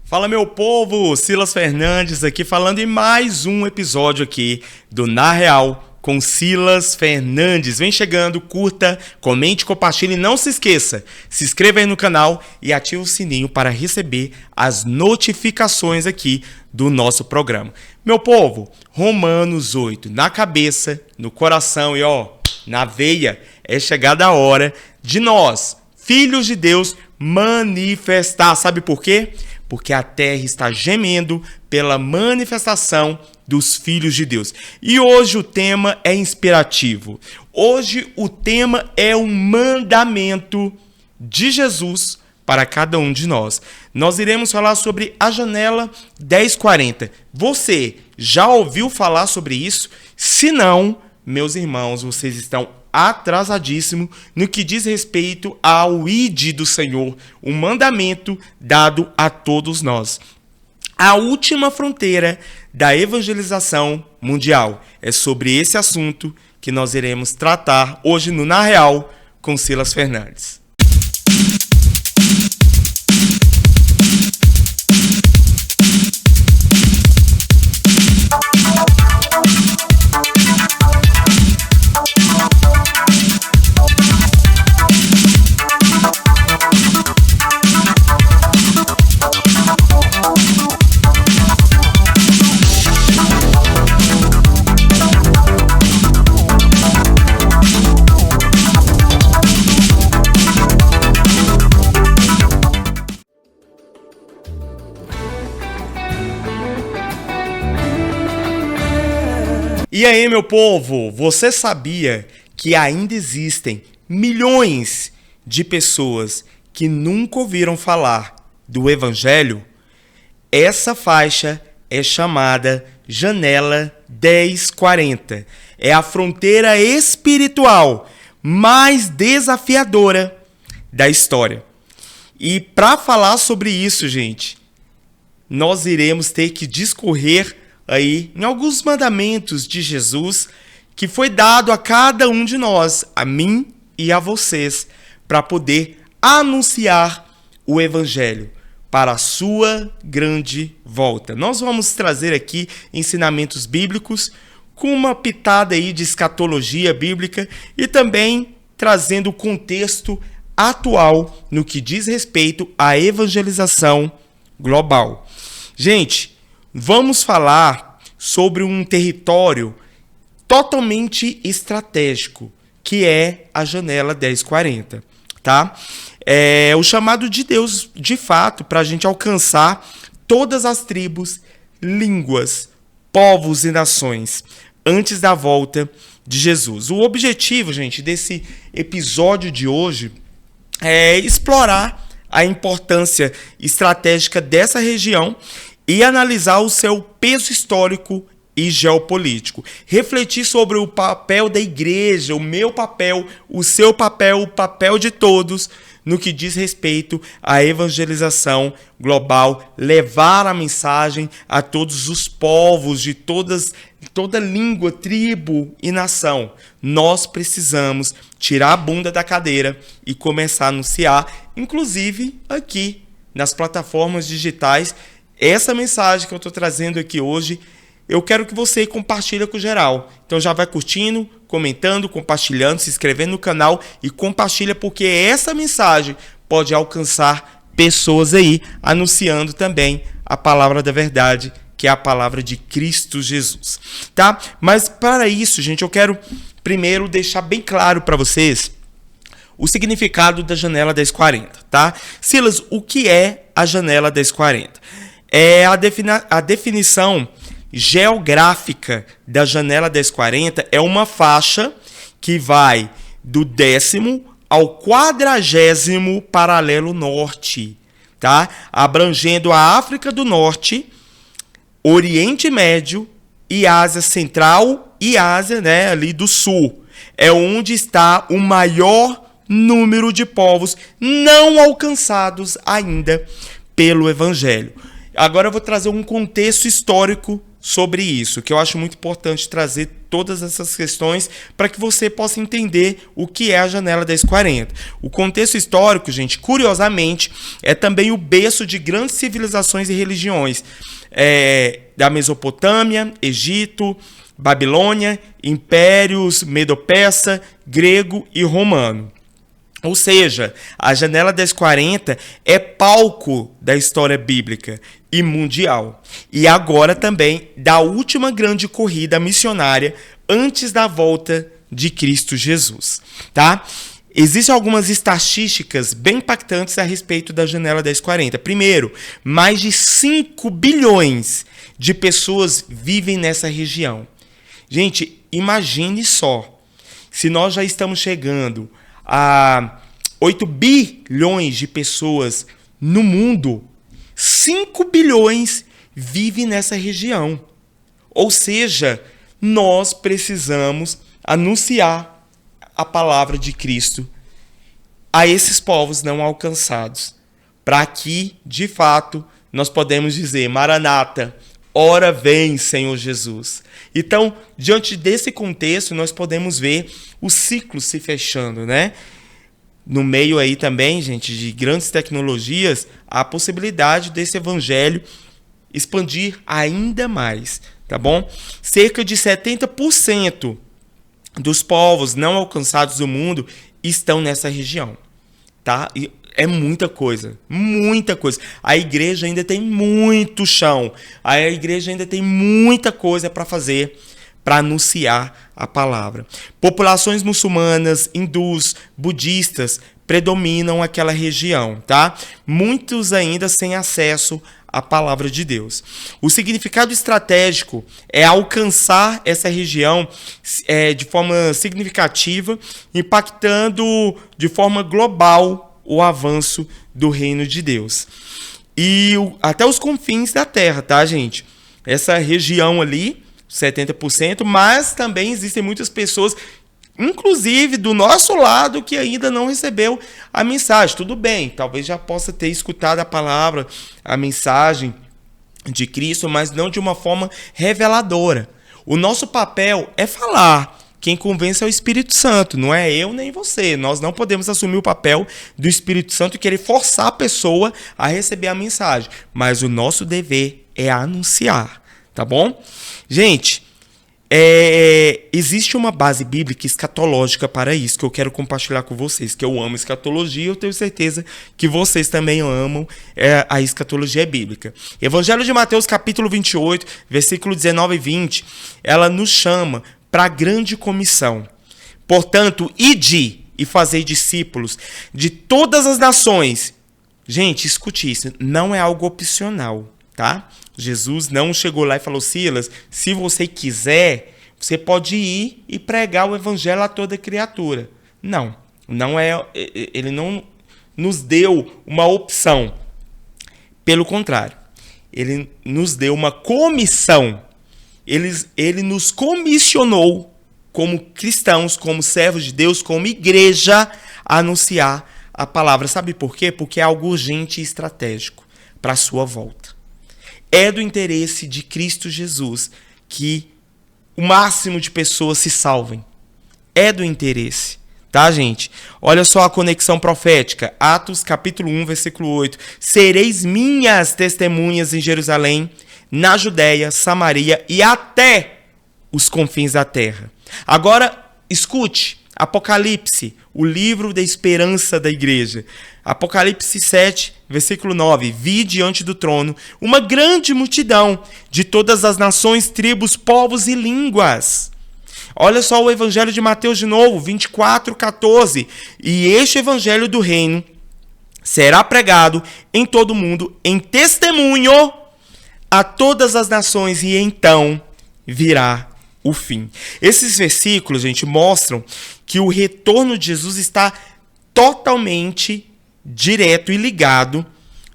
Fala, meu povo, Silas Fernandes aqui falando em mais um episódio aqui do Na Real com Silas Fernandes. Vem chegando, curta, comente, compartilhe e não se esqueça, se inscreva aí no canal e ative o sininho para receber as notificações aqui do nosso programa. Meu povo, Romanos 8, na cabeça, no coração e na veia, é chegada a hora de nós, filhos de Deus, manifestar. Sabe por quê? Porque a terra está gemendo pela manifestação dos filhos de Deus. E hoje o tema é inspirativo. Hoje o tema é um mandamento de Jesus para cada um de nós. Nós iremos falar sobre a janela 1040. Você já ouviu falar sobre isso? Se não, meus irmãos, vocês estão atrasadíssimo no que diz respeito ao ID do Senhor, um mandamento dado a todos nós. A última fronteira da evangelização mundial. É sobre esse assunto que nós iremos tratar hoje no Na Real com Silas Fernandes. E aí, meu povo, você sabia que ainda existem milhões de pessoas que nunca ouviram falar do Evangelho? Essa faixa é chamada Janela 1040. É a fronteira espiritual mais desafiadora da história. E para falar sobre isso, gente, nós iremos ter que discorrer aí em alguns mandamentos de Jesus que foi dado a cada um de nós, a mim e a vocês, para poder anunciar o Evangelho para a sua grande volta. Nós vamos trazer aqui ensinamentos bíblicos com uma pitada aí de escatologia bíblica e também trazendo o contexto atual no que diz respeito à evangelização global. Gente, vamos falar sobre um território totalmente estratégico, que é a janela 1040, tá? É o chamado de Deus, de fato, para a gente alcançar todas as tribos, línguas, povos e nações, antes da volta de Jesus. O objetivo, gente, desse episódio de hoje é explorar a importância estratégica dessa região e analisar o seu peso histórico e geopolítico. Refletir sobre o papel da igreja, o meu papel, o seu papel, o papel de todos no que diz respeito à evangelização global, levar a mensagem a todos os povos de toda língua, tribo e nação. Nós precisamos tirar a bunda da cadeira e começar a anunciar, inclusive aqui nas plataformas digitais. Essa mensagem que eu estou trazendo aqui hoje, eu quero que você compartilhe com geral. Então já vai curtindo, comentando, compartilhando, se inscrevendo no canal e compartilha, porque essa mensagem pode alcançar pessoas aí, anunciando também a palavra da verdade, que é a palavra de Cristo Jesus, tá? Mas para isso, gente, eu quero primeiro deixar bem claro para vocês o significado da janela 1040, tá? Silas, o que é a janela 1040? É a definição geográfica da janela 1040 é uma faixa que vai do 10º ao 40º paralelo norte, tá? Abrangendo a África do Norte, Oriente Médio e Ásia Central e Ásia, ali do Sul. É onde está o maior número de povos não alcançados ainda pelo Evangelho. Agora eu vou trazer um contexto histórico sobre isso, que eu acho muito importante trazer todas essas questões para que você possa entender o que é a janela 1040. O contexto histórico, gente, curiosamente, é também o berço de grandes civilizações e religiões da Mesopotâmia, Egito, Babilônia, impérios medo-persa, grego e romano. Ou seja, a janela 1040 é palco da história bíblica e mundial. E agora também da última grande corrida missionária antes da volta de Cristo Jesus. Tá? Existem algumas estatísticas bem impactantes a respeito da janela 1040. Primeiro, mais de 5 bilhões de pessoas vivem nessa região. Gente, imagine só, se nós já estamos chegando a 8 bilhões de pessoas no mundo, 5 bilhões vivem nessa região. Ou seja, nós precisamos anunciar a palavra de Cristo a esses povos não alcançados, para que, de fato, nós podemos dizer, Maranata, ora vem, Senhor Jesus. Então, diante desse contexto, nós podemos ver o ciclo se fechando, né? No meio aí também, gente, de grandes tecnologias, há a possibilidade desse evangelho expandir ainda mais, tá bom? Cerca de 70% dos povos não alcançados do mundo estão nessa região, tá? E é muita coisa, muita coisa. A igreja ainda tem muito chão, a igreja ainda tem muita coisa para fazer, para anunciar a palavra. Populações muçulmanas, hindus, budistas predominam aquela região, tá? Muitos ainda sem acesso à palavra de Deus. O significado estratégico é alcançar essa região de forma significativa, impactando de forma global o avanço do reino de Deus. E até os confins da terra, tá, gente? Essa região ali, 70%, mas também existem muitas pessoas, inclusive do nosso lado, que ainda não recebeu a mensagem. Tudo bem, talvez já possa ter escutado a palavra, a mensagem de Cristo, mas não de uma forma reveladora. O nosso papel é falar. Quem convence é o Espírito Santo, não é eu nem você. Nós não podemos assumir o papel do Espírito Santo e querer forçar a pessoa a receber a mensagem. Mas o nosso dever é anunciar, tá bom? Gente, existe uma base bíblica escatológica para isso que eu quero compartilhar com vocês, que eu amo escatologia e eu tenho certeza que vocês também amam a escatologia bíblica. Evangelho de Mateus, capítulo 28, versículo 19 e 20, ela nos chama para a grande comissão. Portanto, ide e fazei discípulos de todas as nações. Gente, escute isso, não é algo opcional, tá? Jesus não chegou lá e falou, Silas, se você quiser, você pode ir e pregar o evangelho a toda criatura. Não é, ele não nos deu uma opção. Pelo contrário, ele nos deu uma comissão. Ele nos comissionou como cristãos, como servos de Deus, como igreja, a anunciar a palavra. Sabe por quê? Porque é algo urgente e estratégico para a sua volta. É do interesse de Cristo Jesus que o máximo de pessoas se salvem. É do interesse, tá, gente? Olha só a conexão profética. Atos, capítulo 1, versículo 8. Sereis minhas testemunhas em Jerusalém, na Judéia, Samaria e até os confins da terra. Agora, escute, Apocalipse, o livro da esperança da igreja. Apocalipse 7, versículo 9. Vi diante do trono uma grande multidão de todas as nações, tribos, povos e línguas. Olha só o evangelho de Mateus de novo, 24, 14. E este evangelho do reino será pregado em todo o mundo em testemunho a todas as nações, e então virá o fim. Esses versículos, gente, mostram que o retorno de Jesus está totalmente direto e ligado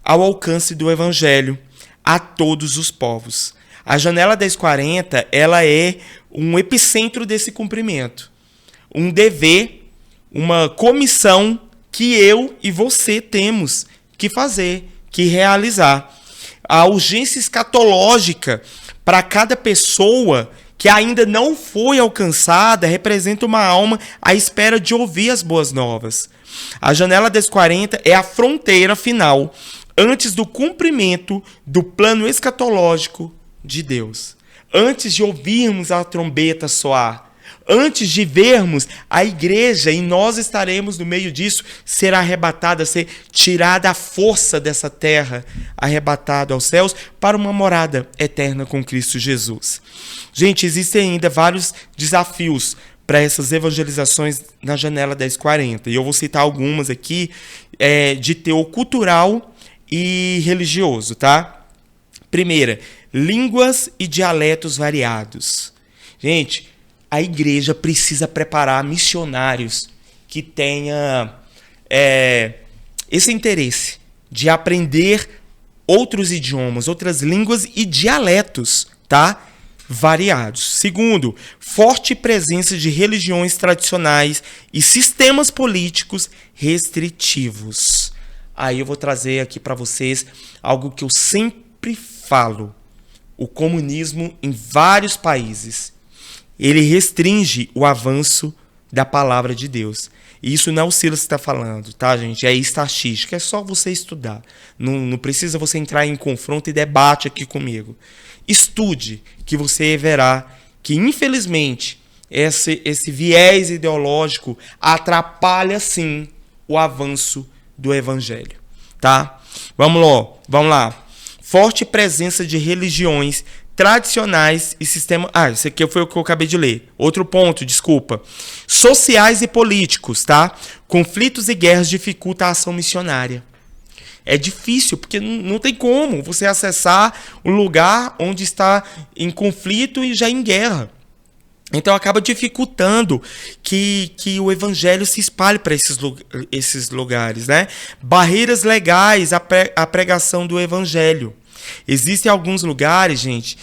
ao alcance do evangelho a todos os povos. A janela 1040, ela é um epicentro desse cumprimento. Um dever, uma comissão que eu e você temos que fazer, que realizar. a urgência escatológica para cada pessoa que ainda não foi alcançada representa uma alma à espera de ouvir as boas novas. A janela das 40 é a fronteira final antes do cumprimento do plano escatológico de Deus. Antes de ouvirmos a trombeta soar, antes de vermos a igreja, e nós estaremos no meio disso, ser arrebatada, ser tirada a força dessa terra, arrebatado aos céus, para uma morada eterna com Cristo Jesus. Gente, existem ainda vários desafios para essas evangelizações na janela 1040. E eu vou citar algumas aqui de teor cultural e religioso, tá? Primeira, línguas e dialetos variados. Gente, a igreja precisa preparar missionários que tenham esse interesse de aprender outros idiomas, outras línguas e dialetos, tá? Variados. Segundo, forte presença de religiões tradicionais e sistemas políticos restritivos. Aí eu vou trazer aqui para vocês algo que eu sempre falo. O comunismo em vários países, ele restringe o avanço da palavra de Deus. E isso não é o Silas que está falando, tá, gente? É estatística, é só você estudar. Não precisa você entrar em confronto e debate aqui comigo. Estude, que você verá que, infelizmente, esse viés ideológico atrapalha, sim, o avanço do evangelho, tá? Vamos lá. Forte presença de religiões tradicionais e sistemas... esse aqui foi o que eu acabei de ler. Outro ponto, desculpa. Sociais e políticos, tá? Conflitos e guerras dificultam a ação missionária. É difícil, porque não tem como você acessar um lugar onde está em conflito e já em guerra. Então acaba dificultando que o evangelho se espalhe para esses lugares, né? Barreiras legais à pregação do evangelho. Existem alguns lugares, gente,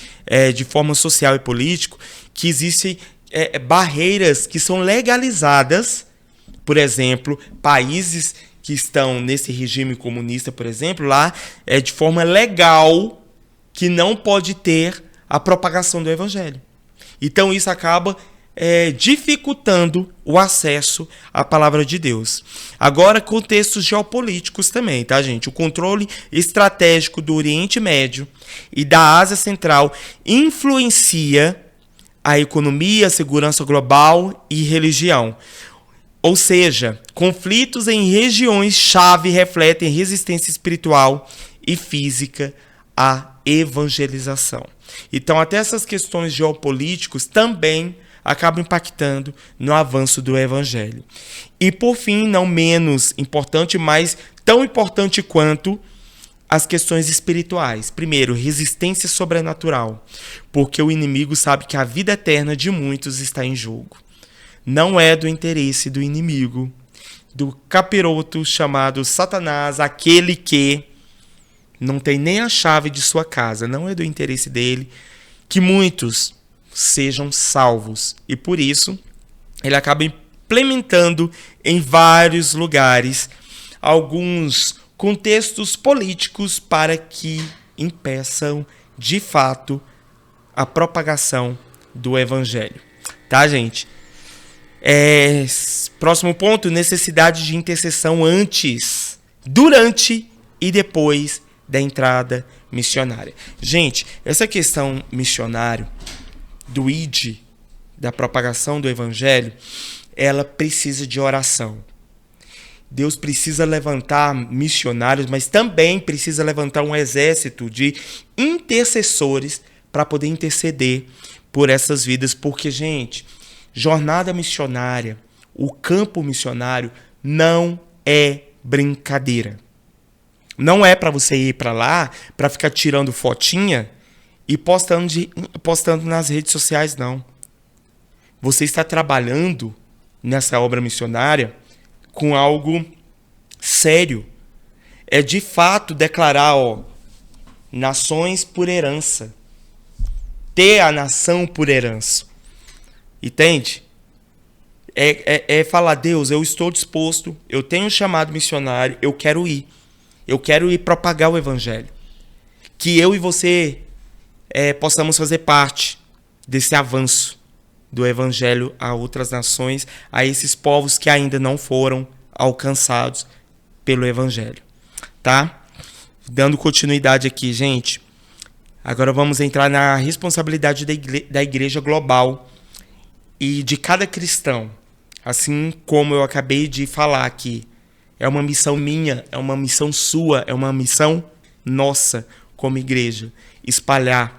de forma social e político, que existem barreiras que são legalizadas. Por exemplo, países que estão nesse regime comunista, por exemplo, lá é de forma legal que não pode ter a propagação do evangelho. Então isso acaba dificultando o acesso à palavra de Deus. Agora, contextos geopolíticos também, tá, gente? O controle estratégico do Oriente Médio e da Ásia Central influencia a economia, a segurança global e religião. Ou seja, conflitos em regiões-chave refletem resistência espiritual e física à evangelização. Então, até essas questões geopolíticas também acabam impactando no avanço do evangelho. E, por fim, não menos importante, mas tão importante quanto as questões espirituais. Primeiro, resistência sobrenatural, porque o inimigo sabe que a vida eterna de muitos está em jogo. Não é do interesse do inimigo, do capiroto chamado Satanás, aquele que não tem nem a chave de sua casa. Não é do interesse dele que muitos sejam salvos. E por isso, ele acaba implementando em vários lugares alguns contextos políticos para que impeçam, de fato, a propagação do evangelho. Tá, gente? Próximo ponto, necessidade de intercessão antes, durante e depois da entrada missionária. Gente, essa questão missionária, do ID, da propagação do evangelho, ela precisa de oração. Deus precisa levantar missionários, mas também precisa levantar um exército de intercessores para poder interceder por essas vidas, porque, gente, jornada missionária, o campo missionário não é brincadeira. Não é para você ir para lá para ficar tirando fotinha e postando nas redes sociais, não. Você está trabalhando nessa obra missionária com algo sério. É de fato declarar, nações por herança. Ter a nação por herança. Entende? É falar, Deus, eu estou disposto, eu tenho um chamado missionário, eu quero ir. Eu quero ir propagar o evangelho. que eu e você possamos fazer parte desse avanço do evangelho a outras nações, a esses povos que ainda não foram alcançados pelo evangelho, tá? Dando continuidade aqui, gente. Agora vamos entrar na responsabilidade da igreja global e de cada cristão. Assim como eu acabei de falar aqui, é uma missão minha, é uma missão sua, é uma missão nossa como igreja, espalhar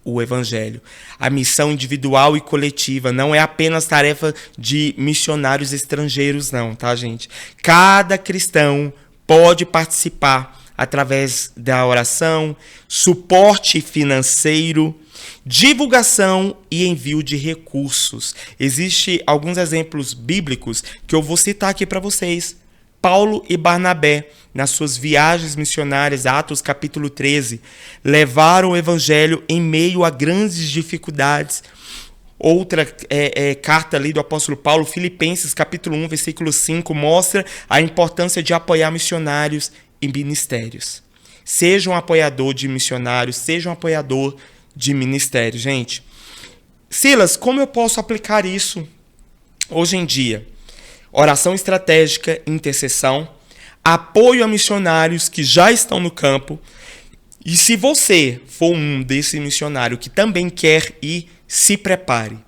o evangelho. A missão individual e coletiva não é apenas tarefa de missionários estrangeiros, não, tá, gente? Cada cristão pode participar através da oração, suporte financeiro, divulgação e envio de recursos. Existem alguns exemplos bíblicos que eu vou citar aqui para vocês. Paulo e Barnabé, nas suas viagens missionárias, Atos capítulo 13, levaram o evangelho em meio a grandes dificuldades. Outra carta ali do apóstolo Paulo, Filipenses capítulo 1, versículo 5, mostra a importância de apoiar missionários e ministérios. Seja um apoiador de missionários, seja um apoiador de ministério. Gente, Silas, como eu posso aplicar isso hoje em dia? Oração estratégica, intercessão, apoio a missionários que já estão no campo. E se você for um desse missionário que também quer ir, se prepare.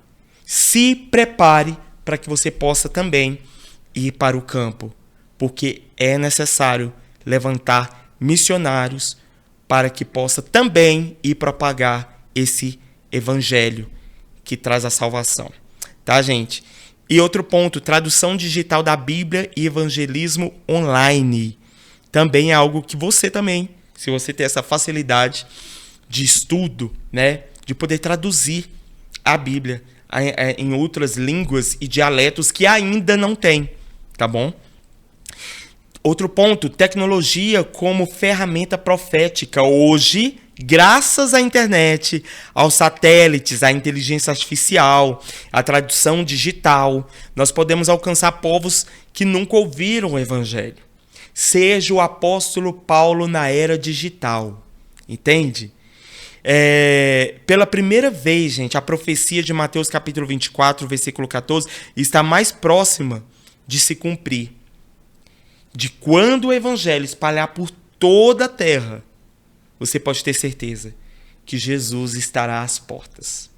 Se prepare para que você possa também ir para o campo, porque é necessário levantar missionários para que possa também ir propagar esse evangelho que traz a salvação. Tá, gente? E outro ponto, tradução digital da Bíblia e evangelismo online. Também é algo que você também, se você tem essa facilidade de estudo, né, de poder traduzir a Bíblia em outras línguas e dialetos que ainda não tem, tá bom? Outro ponto, tecnologia como ferramenta profética. Hoje, graças à internet, aos satélites, à inteligência artificial, à tradução digital, nós podemos alcançar povos que nunca ouviram o evangelho. Seja o apóstolo Paulo na era digital, entende? Pela primeira vez, gente, a profecia de Mateus capítulo 24, versículo 14, está mais próxima de se cumprir. De quando o evangelho espalhar por toda a terra, você pode ter certeza que Jesus estará às portas.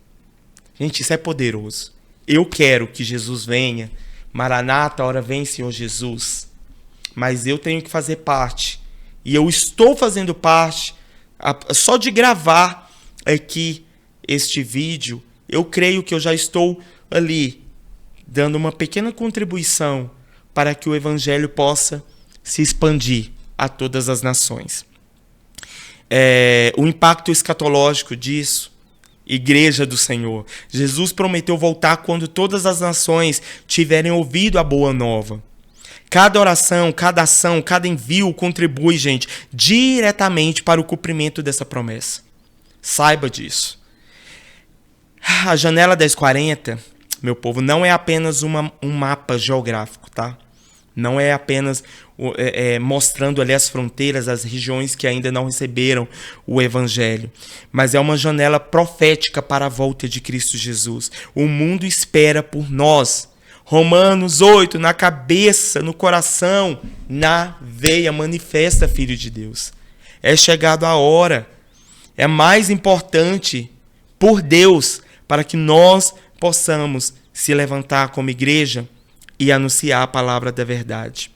Gente, isso é poderoso. Eu quero que Jesus venha. Maranata, hora vem, Senhor Jesus. Mas eu tenho que fazer parte. E eu estou fazendo parte. Só de gravar aqui este vídeo, eu creio que eu já estou ali dando uma pequena contribuição para que o evangelho possa se expandir a todas as nações. O impacto escatológico disso, Igreja do Senhor. Jesus prometeu voltar quando todas as nações tiverem ouvido a boa nova. Cada oração, cada ação, cada envio contribui, gente, diretamente para o cumprimento dessa promessa. Saiba disso. A janela 1040, meu povo, não é apenas um mapa geográfico, tá? Não é apenas mostrando ali as fronteiras, as regiões que ainda não receberam o evangelho, mas é uma janela profética para a volta de Cristo Jesus. O mundo espera por nós. Romanos 8, na cabeça, no coração, na veia, manifesta, Filho de Deus. É chegado a hora. É mais importante por Deus para que nós possamos se levantar como igreja e anunciar a palavra da verdade.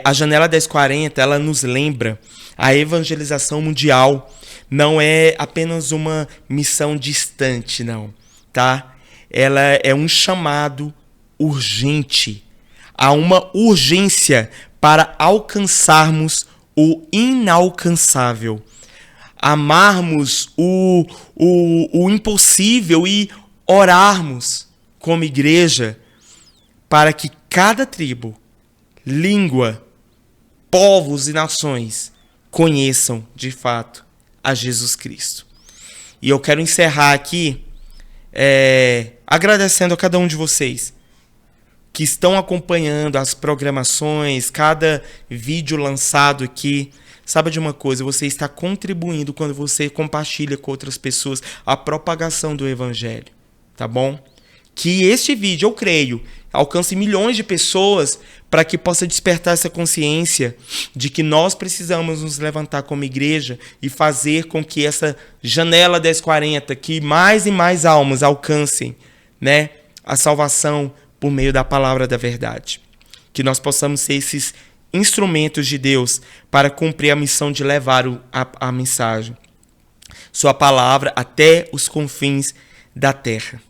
A janela 1040, ela nos lembra a evangelização mundial. Não é apenas uma missão distante, não, tá? Ela é um chamado urgente. Há uma urgência para alcançarmos o inalcançável. Amarmos o impossível e orarmos como igreja para que cada tribo, língua, povos e nações conheçam de fato a Jesus Cristo. E eu quero encerrar aqui agradecendo a cada um de vocês que estão acompanhando as programações, cada vídeo lançado aqui. Saiba de uma coisa, você está contribuindo quando você compartilha com outras pessoas a propagação do evangelho, tá bom? Que este vídeo, eu creio, alcance milhões de pessoas para que possa despertar essa consciência de que nós precisamos nos levantar como igreja e fazer com que essa janela 1040, que mais e mais almas alcancem, né, a salvação por meio da palavra da verdade. Que nós possamos ser esses instrumentos de Deus para cumprir a missão de levar a mensagem, sua palavra até os confins da terra.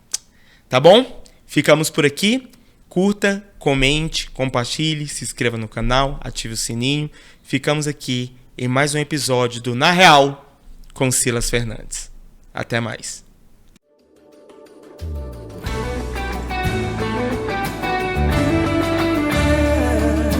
Tá bom? Ficamos por aqui. Curta, comente, compartilhe, se inscreva no canal, ative o sininho. Ficamos aqui em mais um episódio do Na Real com Silas Fernandes. Até mais.